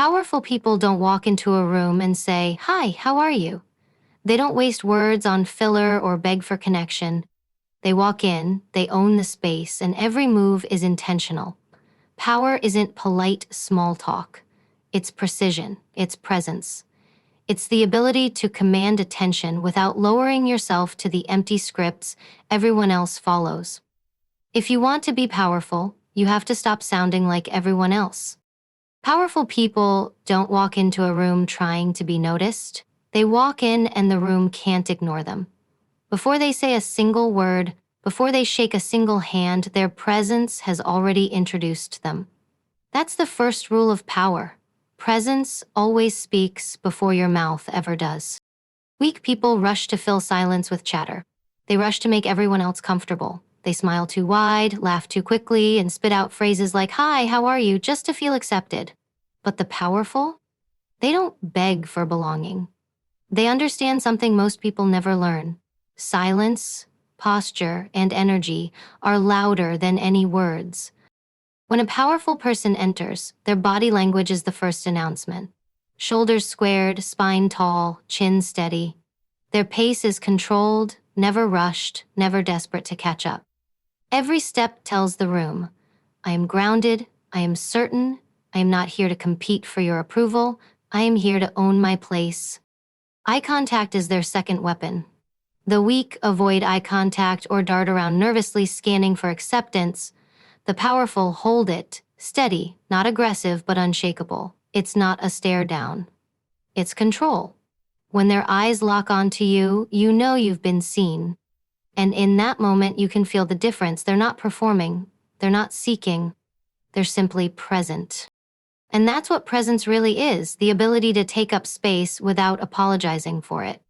Powerful people don't walk into a room and say, "Hi, how are you?" They don't waste words on filler or beg for connection. They walk in, they own the space, and every move is intentional. Power isn't polite small talk. It's precision, it's presence. It's the ability to command attention without lowering yourself to the empty scripts everyone else follows. If you want to be powerful, you have to stop sounding like everyone else. Powerful people don't walk into a room trying to be noticed. They walk in and the room can't ignore them. Before they say a single word, before they shake a single hand, their presence has already introduced them. That's the first rule of power. Presence always speaks before your mouth ever does. Weak people rush to fill silence with chatter. They rush to make everyone else comfortable. They smile too wide, laugh too quickly, and spit out phrases like, "Hi, how are you?" just to feel accepted. But the powerful? They don't beg for belonging. They understand something most people never learn. Silence, posture, and energy are louder than any words. When a powerful person enters, their body language is the first announcement. Shoulders squared, spine tall, chin steady. Their pace is controlled, never rushed, never desperate to catch up. Every step tells the room, "I am grounded, I am certain, I am not here to compete for your approval, I am here to own my place." Eye contact is their second weapon. The weak avoid eye contact or dart around nervously scanning for acceptance. The powerful hold it, steady, not aggressive but unshakable. It's not a stare down. It's control. When their eyes lock onto you, you know you've been seen. And in that moment, you can feel the difference. They're not performing. They're not seeking. They're simply present. And that's what presence really is, the ability to take up space without apologizing for it.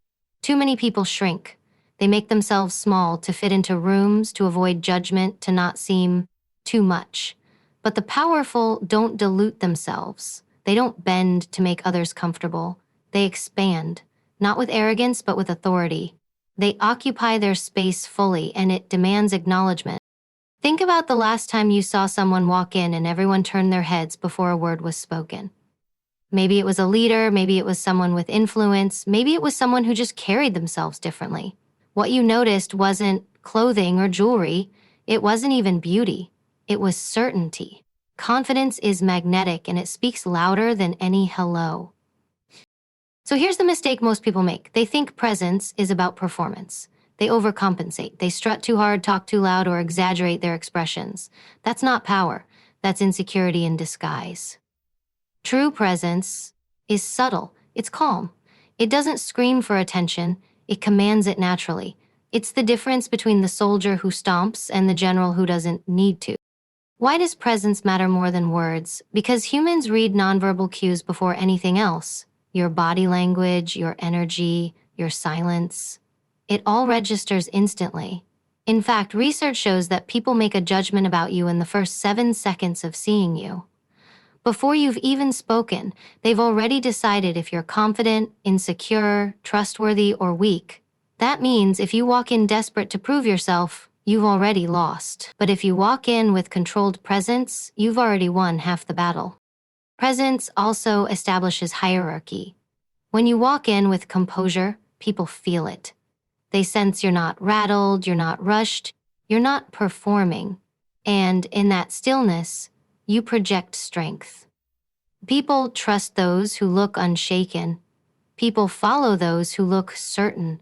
Too many people shrink. They make themselves small to fit into rooms, to avoid judgment, to not seem too much. But the powerful don't dilute themselves. They don't bend to make others comfortable. They expand, not with arrogance, but with authority. They occupy their space fully, and it demands acknowledgement. Think about the last time you saw someone walk in and everyone turned their heads before a word was spoken. Maybe it was a leader, maybe it was someone with influence, maybe it was someone who just carried themselves differently. What you noticed wasn't clothing or jewelry, it wasn't even beauty, it was certainty. Confidence is magnetic and it speaks louder than any hello. So here's the mistake most people make. They think presence is about performance. They overcompensate. They strut too hard, talk too loud, or exaggerate their expressions. That's not power. That's insecurity in disguise. True presence is subtle. It's calm. It doesn't scream for attention. It commands it naturally. It's the difference between the soldier who stomps and the general who doesn't need to. Why does presence matter more than words? Because humans read nonverbal cues before anything else. Your body language, your energy, your silence. It all registers instantly. In fact, research shows that people make a judgment about you in the first 7 seconds of seeing you. Before you've even spoken, they've already decided if you're confident, insecure, trustworthy, or weak. That means if you walk in desperate to prove yourself, you've already lost. But if you walk in with controlled presence, you've already won half the battle. Presence also establishes hierarchy. When you walk in with composure, people feel it. They sense you're not rattled, you're not rushed, you're not performing. And in that stillness, you project strength. People trust those who look unshaken. People follow those who look certain.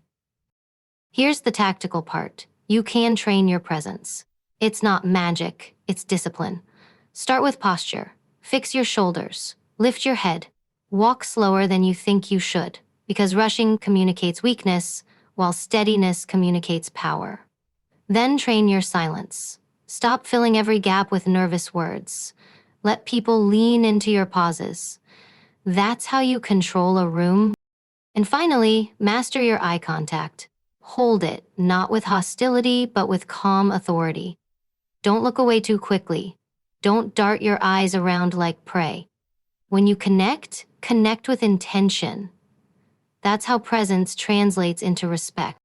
Here's the tactical part. You can train your presence. It's not magic, it's discipline. Start with posture. Fix your shoulders. Lift your head. Walk slower than you think you should, because rushing communicates weakness, while steadiness communicates power. Then train your silence. Stop filling every gap with nervous words. Let people lean into your pauses. That's how you control a room. And finally, master your eye contact. Hold it, not with hostility, but with calm authority. Don't look away too quickly. Don't dart your eyes around like prey. When you connect, connect with intention. That's how presence translates into respect.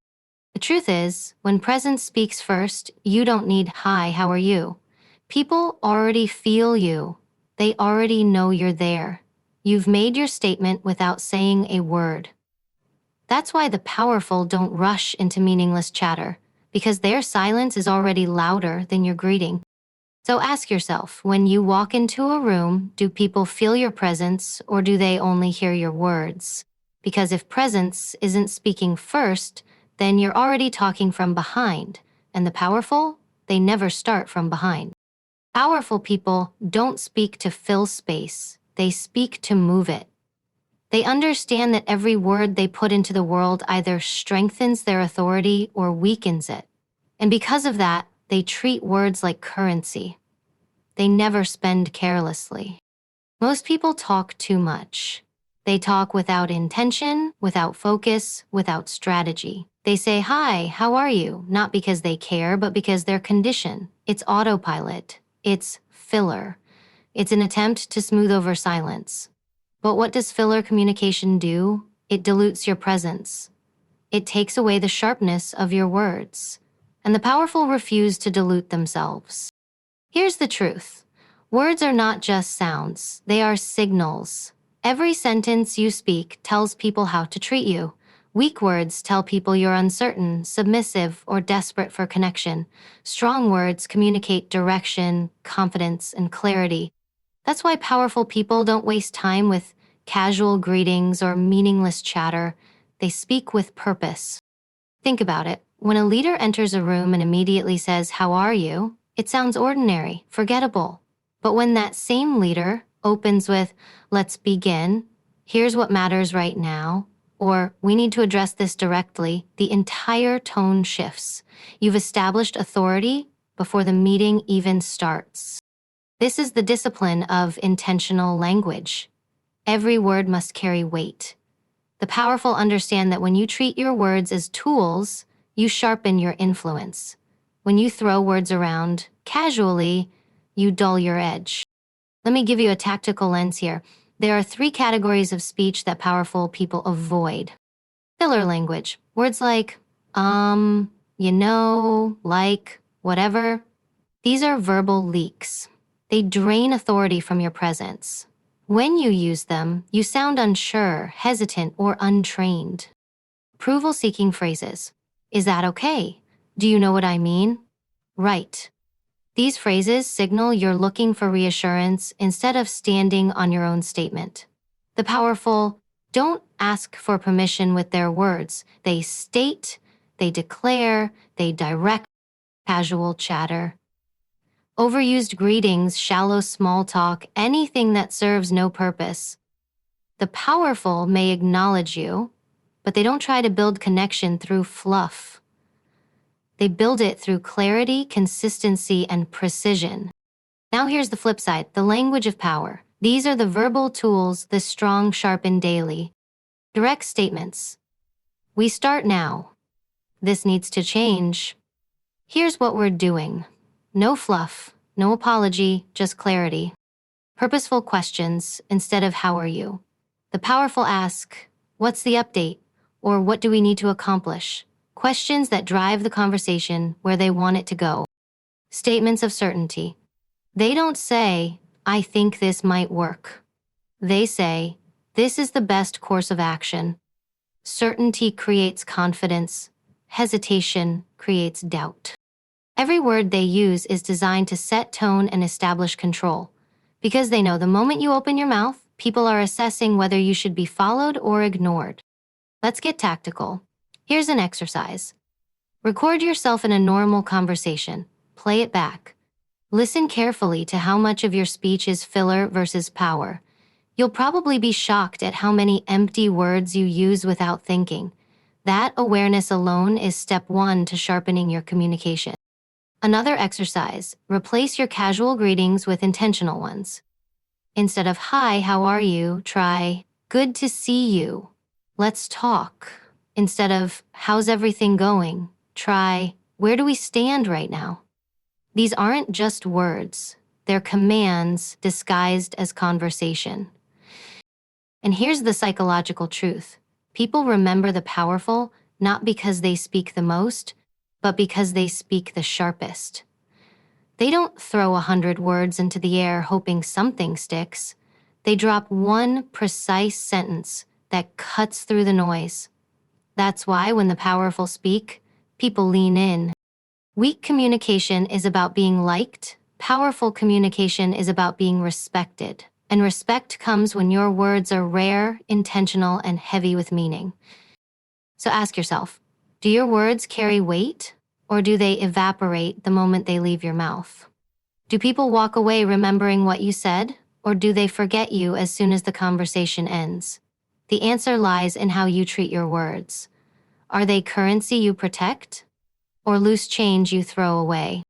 The truth is, when presence speaks first, you don't need "Hi, how are you?" People already feel you. They already know you're there. You've made your statement without saying a word. That's why the powerful don't rush into meaningless chatter, because their silence is already louder than your greeting. So ask yourself, when you walk into a room, do people feel your presence or do they only hear your words? Because if presence isn't speaking first, then you're already talking from behind. And the powerful, they never start from behind. Powerful people don't speak to fill space, they speak to move it. They understand that every word they put into the world either strengthens their authority or weakens it. And because of that, they treat words like currency. They never spend carelessly. Most people talk too much. They talk without intention, without focus, without strategy. They say, "Hi, how are you?" Not because they care, but because they're conditioned. It's autopilot. It's filler. It's an attempt to smooth over silence. But what does filler communication do? It dilutes your presence. It takes away the sharpness of your words. And the powerful refuse to dilute themselves. Here's the truth. Words are not just sounds, they are signals. Every sentence you speak tells people how to treat you. Weak words tell people you're uncertain, submissive, or desperate for connection. Strong words communicate direction, confidence, and clarity. That's why powerful people don't waste time with casual greetings or meaningless chatter. They speak with purpose. Think about it. When a leader enters a room and immediately says, "How are you?" it sounds ordinary, forgettable. But when that same leader opens with, "Let's begin, here's what matters right now," or "We need to address this directly," the entire tone shifts. You've established authority before the meeting even starts. This is the discipline of intentional language. Every word must carry weight. The powerful understand that when you treat your words as tools, you sharpen your influence. When you throw words around casually, you dull your edge. Let me give you a tactical lens here. There are 3 categories of speech that powerful people avoid. Filler language. Words like, like, whatever. These are verbal leaks. They drain authority from your presence. When you use them, you sound unsure, hesitant, or untrained. Approval-seeking phrases. Is that okay? Do you know what I mean? Right. These phrases signal you're looking for reassurance instead of standing on your own statement. The powerful don't ask for permission with their words. They state, they declare, they direct. Casual chatter. Overused greetings, shallow small talk, anything that serves no purpose. The powerful may acknowledge you, but they don't try to build connection through fluff. They build it through clarity, consistency, and precision. Now here's the flip side, the language of power. These are the verbal tools the strong sharpen daily. Direct statements. We start now. This needs to change. Here's what we're doing. No fluff, no apology, just clarity. Purposeful questions instead of "How are you?" The powerful ask, "What's the update?" or "What do we need to accomplish?" Questions that drive the conversation where they want it to go. Statements of certainty. They don't say, "I think this might work." They say, "This is the best course of action." Certainty creates confidence. Hesitation creates doubt. Every word they use is designed to set tone and establish control. Because they know the moment you open your mouth, people are assessing whether you should be followed or ignored. Let's get tactical. Here's an exercise. Record yourself in a normal conversation. Play it back. Listen carefully to how much of your speech is filler versus power. You'll probably be shocked at how many empty words you use without thinking. That awareness alone is step 1 to sharpening your communication. Another exercise, replace your casual greetings with intentional ones. Instead of "Hi, how are you?" try, "Good to see you. Let's talk." Instead of "How's everything going?" try, "Where do we stand right now?" These aren't just words, they're commands disguised as conversation. And here's the psychological truth. People remember the powerful not because they speak the most, but because they speak the sharpest. They don't throw 100 words into the air hoping something sticks. They drop one precise sentence that cuts through the noise. That's why when the powerful speak, people lean in. Weak communication is about being liked. Powerful communication is about being respected. And respect comes when your words are rare, intentional, and heavy with meaning. So ask yourself, do your words carry weight, or do they evaporate the moment they leave your mouth? Do people walk away remembering what you said, or do they forget you as soon as the conversation ends? The answer lies in how you treat your words. Are they currency you protect, or loose change you throw away?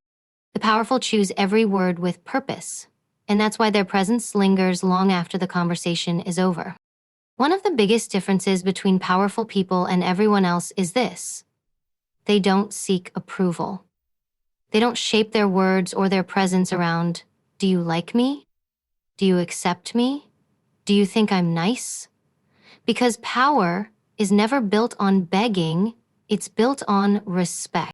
The powerful choose every word with purpose, and that's why their presence lingers long after the conversation is over. One of the biggest differences between powerful people and everyone else is this: they don't seek approval. They don't shape their words or their presence around, do you like me? Do you accept me? Do you think I'm nice? Because power is never built on begging, it's built on respect.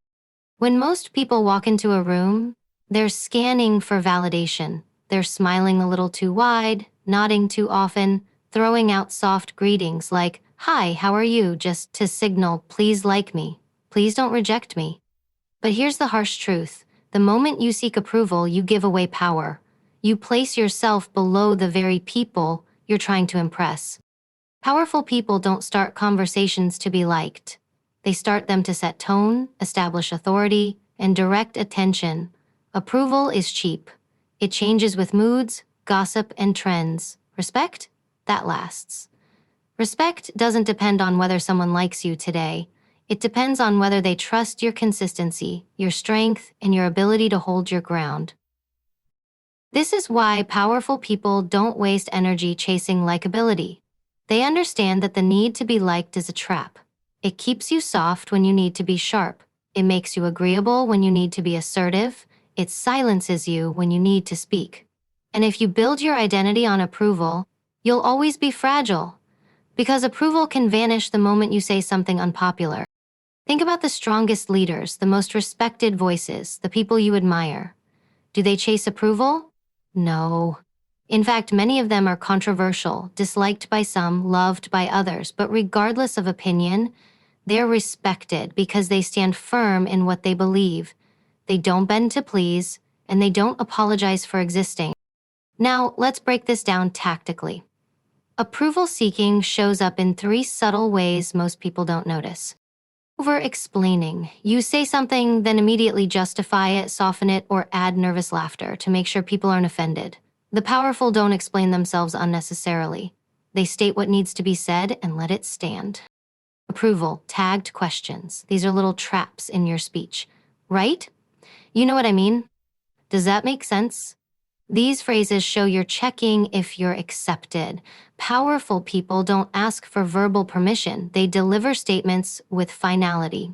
When most people walk into a room, they're scanning for validation. They're smiling a little too wide, nodding too often, throwing out soft greetings like, "Hi, how are you?" just to signal, "Please like me. Please don't reject me." But here's the harsh truth. The moment you seek approval, you give away power. You place yourself below the very people you're trying to impress. Powerful people don't start conversations to be liked. They start them to set tone, establish authority, and direct attention. Approval is cheap. It changes with moods, gossip, and trends. Respect? That lasts. Respect doesn't depend on whether someone likes you today. It depends on whether they trust your consistency, your strength, and your ability to hold your ground. This is why powerful people don't waste energy chasing likability. They understand that the need to be liked is a trap. It keeps you soft when you need to be sharp. It makes you agreeable when you need to be assertive. It silences you when you need to speak. And if you build your identity on approval, you'll always be fragile. Because approval can vanish the moment you say something unpopular. Think about the strongest leaders, the most respected voices, the people you admire. Do they chase approval? No. In fact, many of them are controversial, disliked by some, loved by others, but regardless of opinion, they're respected because they stand firm in what they believe. They don't bend to please, and they don't apologize for existing. Now, let's break this down tactically. Approval seeking shows up in 3 subtle ways most people don't notice. Over-explaining. You say something, then immediately justify it, soften it, or add nervous laughter to make sure people aren't offended. The powerful don't explain themselves unnecessarily. They state what needs to be said and let it stand. Approval. Tagged questions. These are little traps in your speech. Right? You know what I mean? Does that make sense? These phrases show you're checking if you're accepted. Powerful people don't ask for verbal permission. They deliver statements with finality.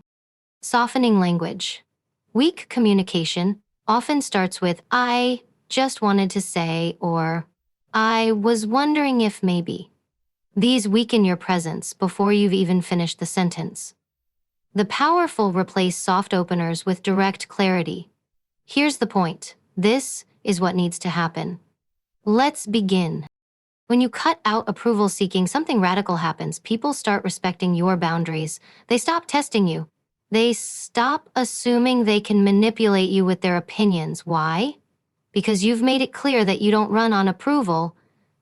Softening language. Weak communication often starts with, "I just wanted to say," or "I was wondering if maybe." These weaken your presence before you've even finished the sentence. The powerful replace soft openers with direct clarity. Here's the point. This is what needs to happen. Let's begin. When you cut out approval seeking, something radical happens. People start respecting your boundaries. They stop testing you. They stop assuming they can manipulate you with their opinions. Why? Because you've made it clear that you don't run on approval,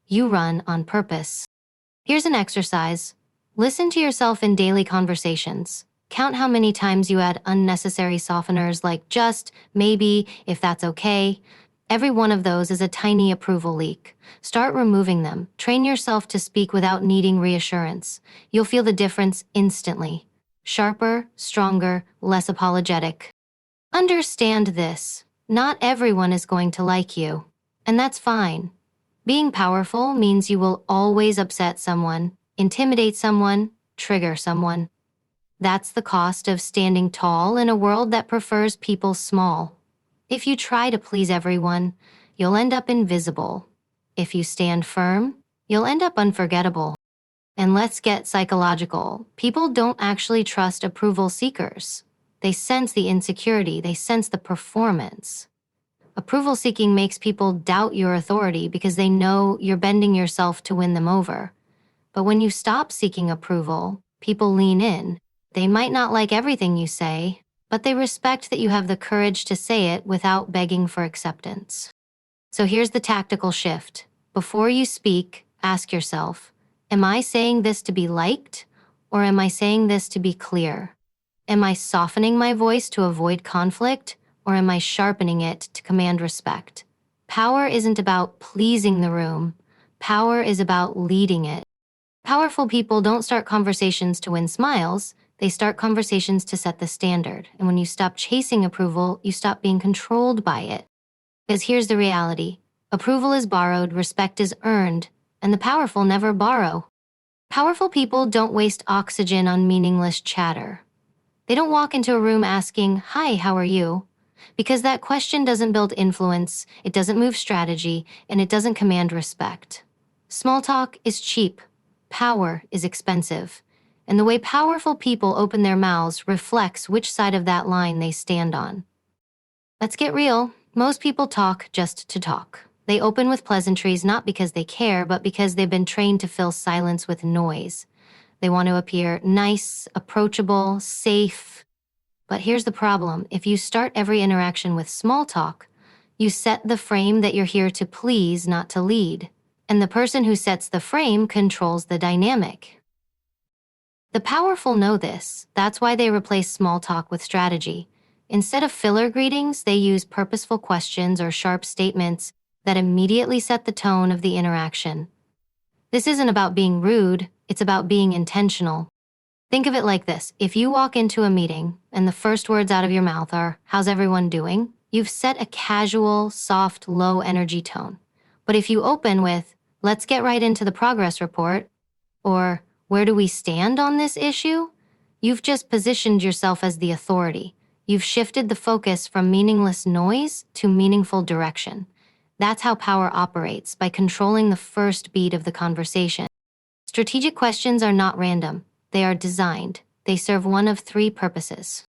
you run on purpose. Here's an exercise. Listen to yourself in daily conversations. Count how many times you add unnecessary softeners like just, maybe, if that's okay. Every one of those is a tiny approval leak. Start removing them. Train yourself to speak without needing reassurance. You'll feel the difference instantly. Sharper, stronger, less apologetic. Understand this. Not everyone is going to like you, and that's fine. Being powerful means you will always upset someone, intimidate someone, trigger someone. That's the cost of standing tall in a world that prefers people small. If you try to please everyone, you'll end up invisible. If you stand firm, you'll end up unforgettable. And let's get psychological. People don't actually trust approval seekers. They sense the insecurity, they sense the performance. Approval seeking makes people doubt your authority because they know you're bending yourself to win them over. But when you stop seeking approval, people lean in. They might not like everything you say, but they respect that you have the courage to say it without begging for acceptance. So here's the tactical shift. Before you speak, ask yourself, am I saying this to be liked, or am I saying this to be clear? Am I softening my voice to avoid conflict, or am I sharpening it to command respect? Power isn't about pleasing the room. Power is about leading it. Powerful people don't start conversations to win smiles. They start conversations to set the standard. And when you stop chasing approval, you stop being controlled by it. Because here's the reality. Approval is borrowed, respect is earned, and the powerful never borrow. Powerful people don't waste oxygen on meaningless chatter. They don't walk into a room asking, "Hi, how are you?" Because that question doesn't build influence, it doesn't move strategy, and it doesn't command respect. Small talk is cheap. Power is expensive. And the way powerful people open their mouths reflects which side of that line they stand on. Let's get real. Most people talk just to talk. They open with pleasantries not because they care, but because they've been trained to fill silence with noise. They want to appear nice, approachable, safe. But here's the problem. If you start every interaction with small talk, you set the frame that you're here to please, not to lead. And the person who sets the frame controls the dynamic. The powerful know this. That's why they replace small talk with strategy. Instead of filler greetings, they use purposeful questions or sharp statements that immediately set the tone of the interaction. This isn't about being rude, it's about being intentional. Think of it like this. If you walk into a meeting and the first words out of your mouth are, "How's everyone doing?" You've set a casual, soft, low-energy tone. But if you open with, "Let's get right into the progress report," or "Where do we stand on this issue?" You've just positioned yourself as the authority. You've shifted the focus from meaningless noise to meaningful direction. That's how power operates, by controlling the first beat of the conversation. Strategic questions are not random. They are designed. They serve one of three purposes.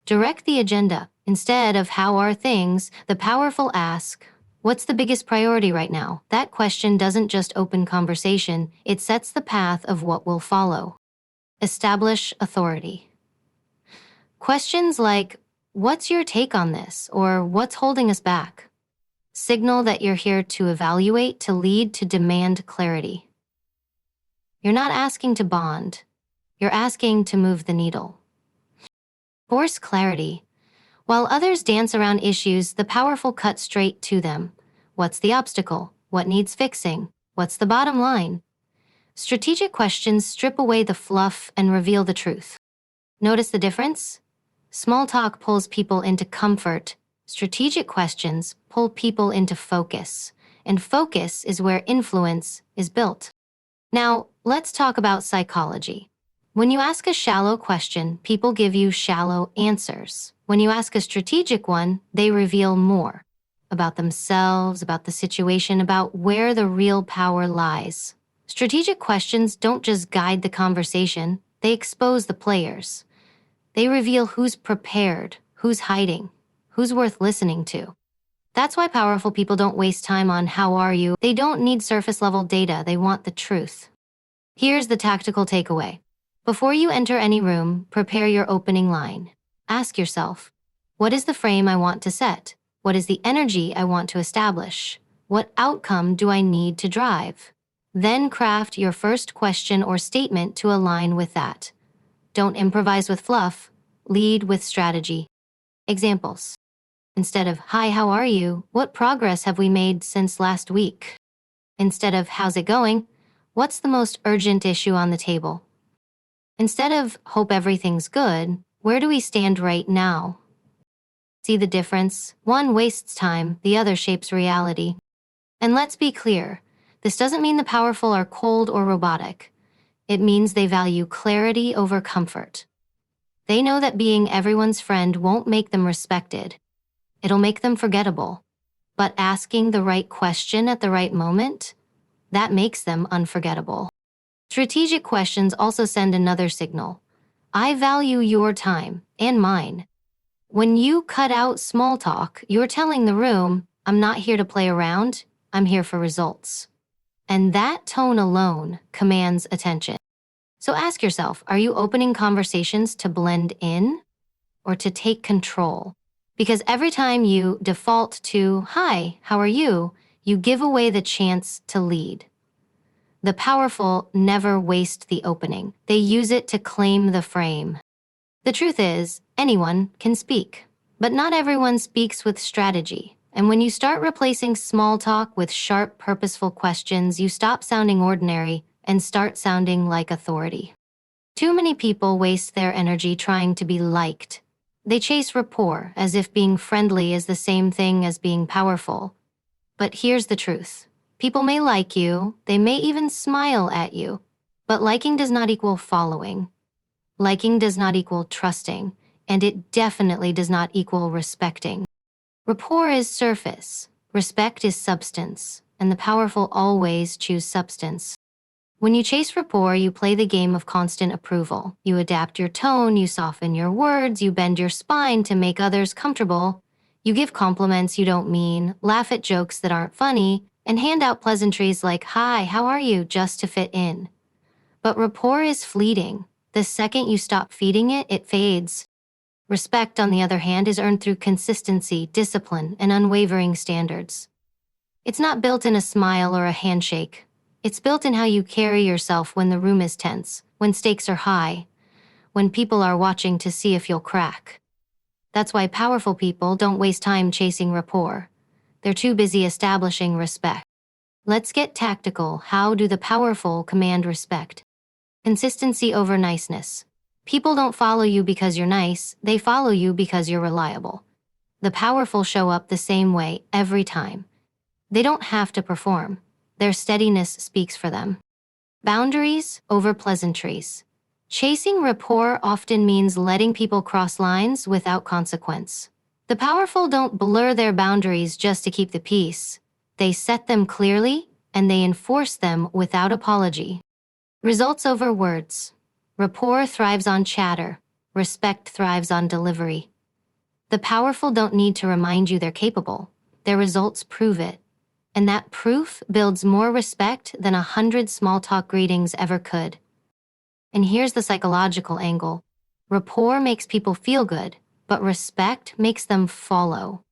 Direct the agenda. Instead of "How are things?" the powerful ask, "What's the biggest priority right now?" That question doesn't just open conversation, it sets the path of what will follow. Establish authority. Questions like, "What's your take on this?" or "What's holding us back?" signal that you're here to evaluate, to lead, to demand clarity. You're not asking to bond. You're asking to move the needle. Force clarity. While others dance around issues, the powerful cut straight to them. What's the obstacle? What needs fixing? What's the bottom line? Strategic questions strip away the fluff and reveal the truth. Notice the difference? Small talk pulls people into comfort. Strategic questions pull people into focus. And focus is where influence is built. Now, let's talk about psychology. When you ask a shallow question, people give you shallow answers. When you ask a strategic one, they reveal more about themselves, about the situation, about where the real power lies. Strategic questions don't just guide the conversation, they expose the players. They reveal who's prepared, who's hiding, who's worth listening to. That's why powerful people don't waste time on "How are you?" They don't need surface-level data, they want the truth. Here's the tactical takeaway. Before you enter any room, prepare your opening line. Ask yourself, what is the frame I want to set? What is the energy I want to establish? What outcome do I need to drive? Then craft your first question or statement to align with that. Don't improvise with fluff, lead with strategy. Examples. Instead of, "Hi, how are you?" "What progress have we made since last week?" Instead of, "How's it going?" "What's the most urgent issue on the table?" Instead of, "Hope everything's good," "Where do we stand right now?" See the difference? One wastes time, the other shapes reality. And let's be clear, this doesn't mean the powerful are cold or robotic. It means they value clarity over comfort. They know that being everyone's friend won't make them respected. It'll make them forgettable. But asking the right question at the right moment, that makes them unforgettable. Strategic questions also send another signal. I value your time and mine. When you cut out small talk, you're telling the room, I'm not here to play around, I'm here for results. And that tone alone commands attention. So ask yourself, are you opening conversations to blend in or to take control? Because every time you default to, hi, how are you give away the chance to lead. The powerful never waste the opening. They use it to claim the frame. The truth is, anyone can speak, but not everyone speaks with strategy. And when you start replacing small talk with sharp, purposeful questions, you stop sounding ordinary and start sounding like authority. Too many people waste their energy trying to be liked. They chase rapport as if being friendly is the same thing as being powerful. But here's the truth. People may like you, they may even smile at you, but liking does not equal following. Liking does not equal trusting, and it definitely does not equal respecting. Rapport is surface, respect is substance, and the powerful always choose substance. When you chase rapport, you play the game of constant approval. You adapt your tone, you soften your words, you bend your spine to make others comfortable. You give compliments you don't mean, laugh at jokes that aren't funny, and hand out pleasantries like, hi, how are you, just to fit in. But rapport is fleeting. The second you stop feeding it, it fades. Respect, on the other hand, is earned through consistency, discipline, and unwavering standards. It's not built in a smile or a handshake. It's built in how you carry yourself when the room is tense, when stakes are high, when people are watching to see if you'll crack. That's why powerful people don't waste time chasing rapport. They're too busy establishing respect. Let's get tactical. How do the powerful command respect? Consistency over niceness. People don't follow you because you're nice, they follow you because you're reliable. The powerful show up the same way every time. They don't have to perform. Their steadiness speaks for them. Boundaries over pleasantries. Chasing rapport often means letting people cross lines without consequence. The powerful don't blur their boundaries just to keep the peace. They set them clearly, and they enforce them without apology. Results over words. Rapport thrives on chatter. Respect thrives on delivery. The powerful don't need to remind you they're capable. Their results prove it. And that proof builds more respect than 100 small talk greetings ever could. And here's the psychological angle. Rapport makes people feel good, but respect makes them follow.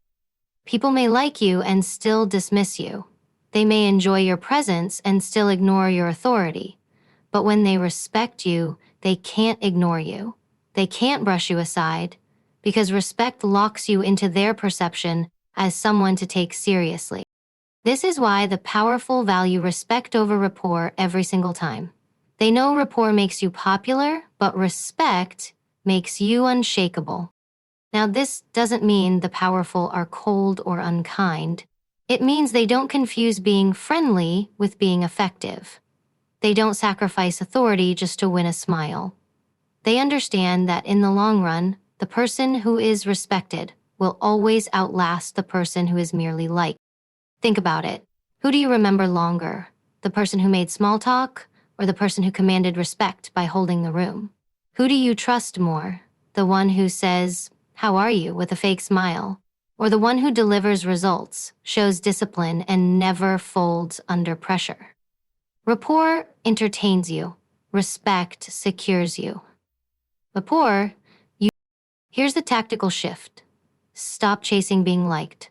People may like you and still dismiss you. They may enjoy your presence and still ignore your authority. But when they respect you, they can't ignore you. They can't brush you aside, because respect locks you into their perception as someone to take seriously. This is why the powerful value respect over rapport every single time. They know rapport makes you popular, but respect makes you unshakable. Now, this doesn't mean the powerful are cold or unkind. It means they don't confuse being friendly with being effective. They don't sacrifice authority just to win a smile. They understand that in the long run, the person who is respected will always outlast the person who is merely liked. Think about it. Who do you remember longer? The person who made small talk or the person who commanded respect by holding the room? Who do you trust more? The one who says, how are you, with a fake smile? Or the one who delivers results, shows discipline, and never folds under pressure? Rapport entertains you. Respect secures you. Rapport, here's the tactical shift. Stop chasing being liked.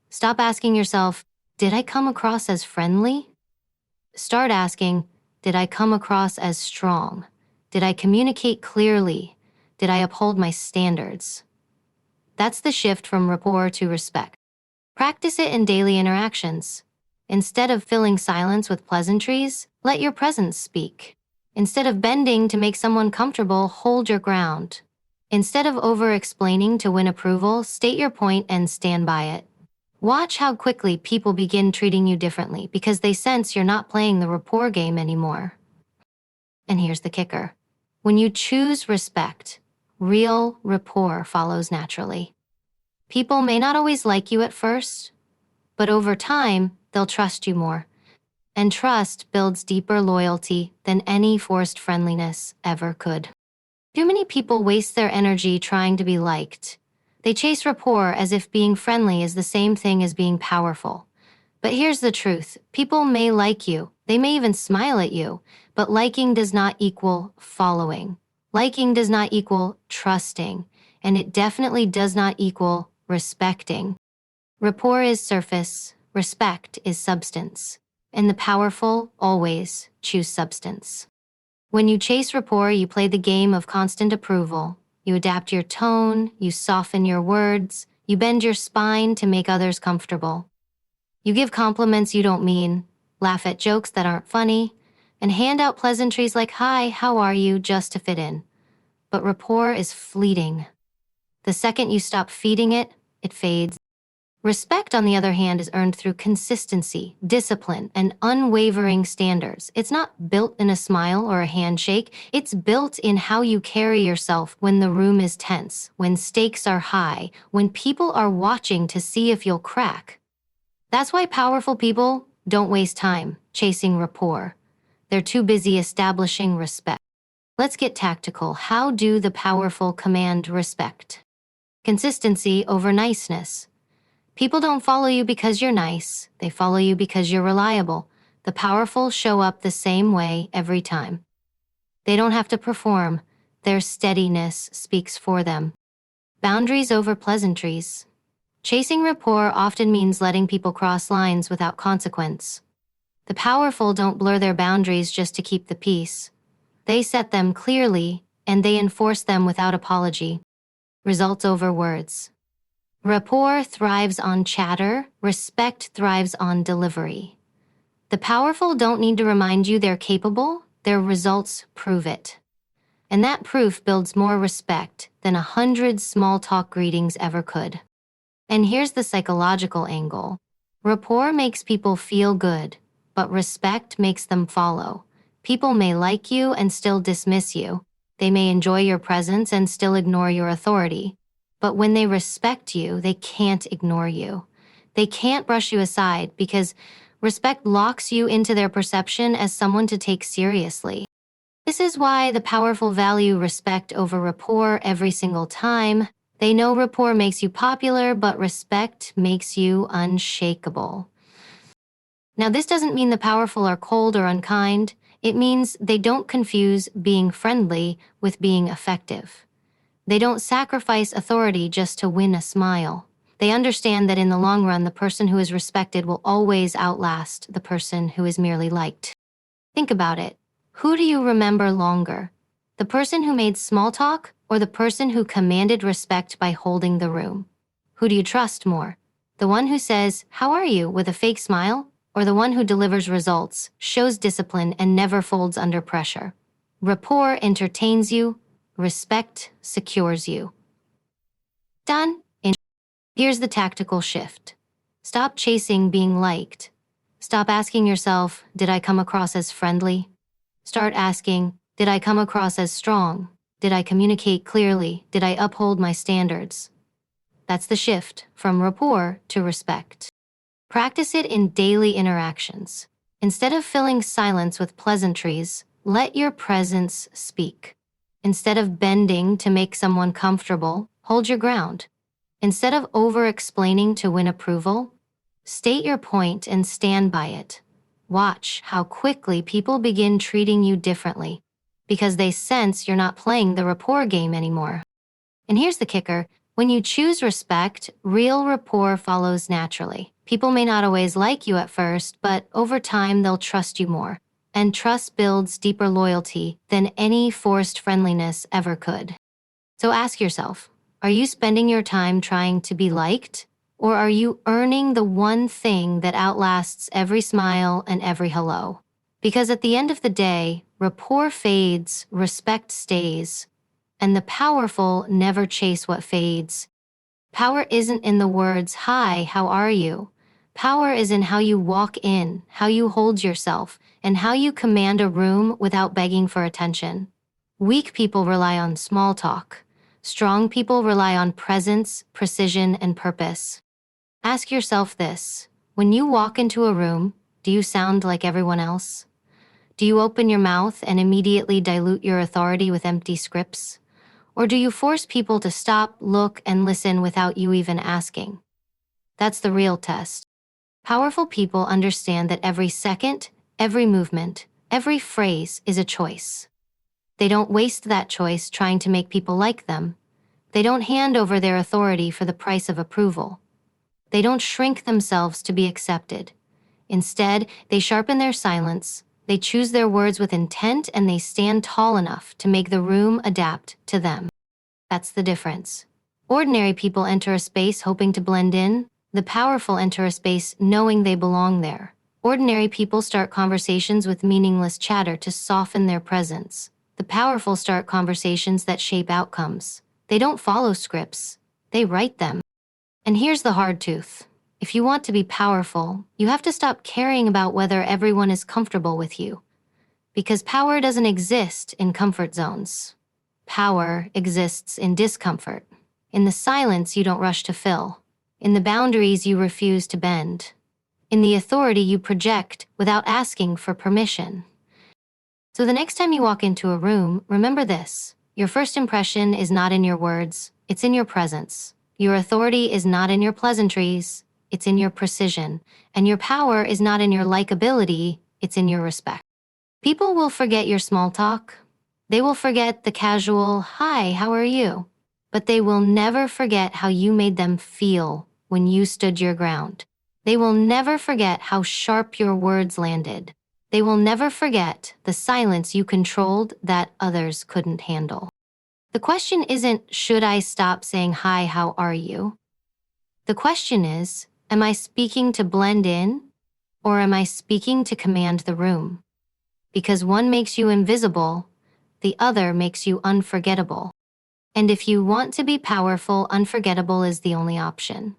Stop asking yourself, did I come across as friendly? Start asking, did I come across as strong? Did I communicate clearly? Did I uphold my standards? That's the shift from rapport to respect. Practice it in daily interactions. Instead of filling silence with pleasantries, let your presence speak. Instead of bending to make someone comfortable, hold your ground. Instead of over-explaining to win approval, state your point and stand by it. Watch how quickly people begin treating you differently because they sense you're not playing the rapport game anymore. And here's the kicker. When you choose respect, real rapport follows naturally. People may not always like you at first, but over time, they'll trust you more. And trust builds deeper loyalty than any forced friendliness ever could. Too many people waste their energy trying to be liked. They chase rapport as if being friendly is the same thing as being powerful. But here's the truth. People may like you. They may even smile at you. But liking does not equal following. Liking does not equal trusting. And it definitely does not equal respecting. Rapport is surface. Respect is substance. And the powerful always choose substance. When you chase rapport, you play the game of constant approval. You adapt your tone, you soften your words, you bend your spine to make others comfortable. You give compliments you don't mean, laugh at jokes that aren't funny, and hand out pleasantries like, "Hi, how are you?" just to fit in. But rapport is fleeting. The second you stop feeding it, it fades. Respect, on the other hand, is earned through consistency, discipline, and unwavering standards. It's not built in a smile or a handshake. It's built in how you carry yourself when the room is tense, when stakes are high, when people are watching to see if you'll crack. That's why powerful people don't waste time chasing rapport. They're too busy establishing respect. Let's get tactical. How do the powerful command respect? Consistency over niceness. People don't follow you because you're nice. They follow you because you're reliable. The powerful show up the same way every time. They don't have to perform. Their steadiness speaks for them. Boundaries over pleasantries. Chasing rapport often means letting people cross lines without consequence. The powerful don't blur their boundaries just to keep the peace. They set them clearly, and they enforce them without apology. Results over words. Rapport thrives on chatter, respect thrives on delivery. The powerful don't need to remind you they're capable, their results prove it. And that proof builds more respect than 100 small talk greetings ever could. And here's the psychological angle. Rapport makes people feel good, but respect makes them follow. People may like you and still dismiss you. They may enjoy your presence and still ignore your authority. But when they respect you, they can't ignore you. They can't brush you aside because respect locks you into their perception as someone to take seriously. This is why the powerful value respect over rapport every single time. They know rapport makes you popular, but respect makes you unshakable. Now, this doesn't mean the powerful are cold or unkind. It means they don't confuse being friendly with being effective. They don't sacrifice authority just to win a smile. They understand that in the long run, the person who is respected will always outlast the person who is merely liked. Think about it. Who do you remember longer? The person who made small talk or the person who commanded respect by holding the room? Who do you trust more? The one who says, "How are you?" with a fake smile, or the one who delivers results, shows discipline, and never folds under pressure? Rapport entertains you. Respect secures you. Done? Here's the tactical shift. Stop chasing being liked. Stop asking yourself, did I come across as friendly? Start asking, did I come across as strong? Did I communicate clearly? Did I uphold my standards? That's the shift from rapport to respect. Practice it in daily interactions. Instead of filling silence with pleasantries, let your presence speak. Instead of bending to make someone comfortable, hold your ground. Instead of over-explaining to win approval, state your point and stand by it. Watch how quickly people begin treating you differently because they sense you're not playing the rapport game anymore. And here's the kicker. When you choose respect, real rapport follows naturally. People may not always like you at first, but over time they'll trust you more. And trust builds deeper loyalty than any forced friendliness ever could. So ask yourself, are you spending your time trying to be liked? Or are you earning the one thing that outlasts every smile and every hello? Because at the end of the day, rapport fades, respect stays, and the powerful never chase what fades. Power isn't in the words, "Hi, how are you?" Power is in how you walk in, how you hold yourself, and how you command a room without begging for attention. Weak people rely on small talk. Strong people rely on presence, precision, and purpose. Ask yourself this. When you walk into a room, do you sound like everyone else? Do you open your mouth and immediately dilute your authority with empty scripts? Or do you force people to stop, look, and listen without you even asking? That's the real test. Powerful people understand that every second, every movement, every phrase is a choice. They don't waste that choice trying to make people like them. They don't hand over their authority for the price of approval. They don't shrink themselves to be accepted. Instead, they sharpen their silence, they choose their words with intent, and they stand tall enough to make the room adapt to them. That's the difference. Ordinary people enter a space hoping to blend in. The powerful enter a space knowing they belong there. Ordinary people start conversations with meaningless chatter to soften their presence. The powerful start conversations that shape outcomes. They don't follow scripts, they write them. And here's the hard truth. If you want to be powerful, you have to stop caring about whether everyone is comfortable with you. Because power doesn't exist in comfort zones. Power exists in discomfort, in the silence you don't rush to fill, in the boundaries you refuse to bend, in the authority you project without asking for permission. So the next time you walk into a room, remember this. Your first impression is not in your words, it's in your presence. Your authority is not in your pleasantries, it's in your precision. And your power is not in your likability, it's in your respect. People will forget your small talk. They will forget the casual, "Hi, how are you?" But they will never forget how you made them feel when you stood your ground. They will never forget how sharp your words landed. They will never forget the silence you controlled that others couldn't handle. The question isn't, should I stop saying, "Hi, how are you?" The question is, am I speaking to blend in, or am I speaking to command the room? Because one makes you invisible, the other makes you unforgettable. And if you want to be powerful, unforgettable is the only option.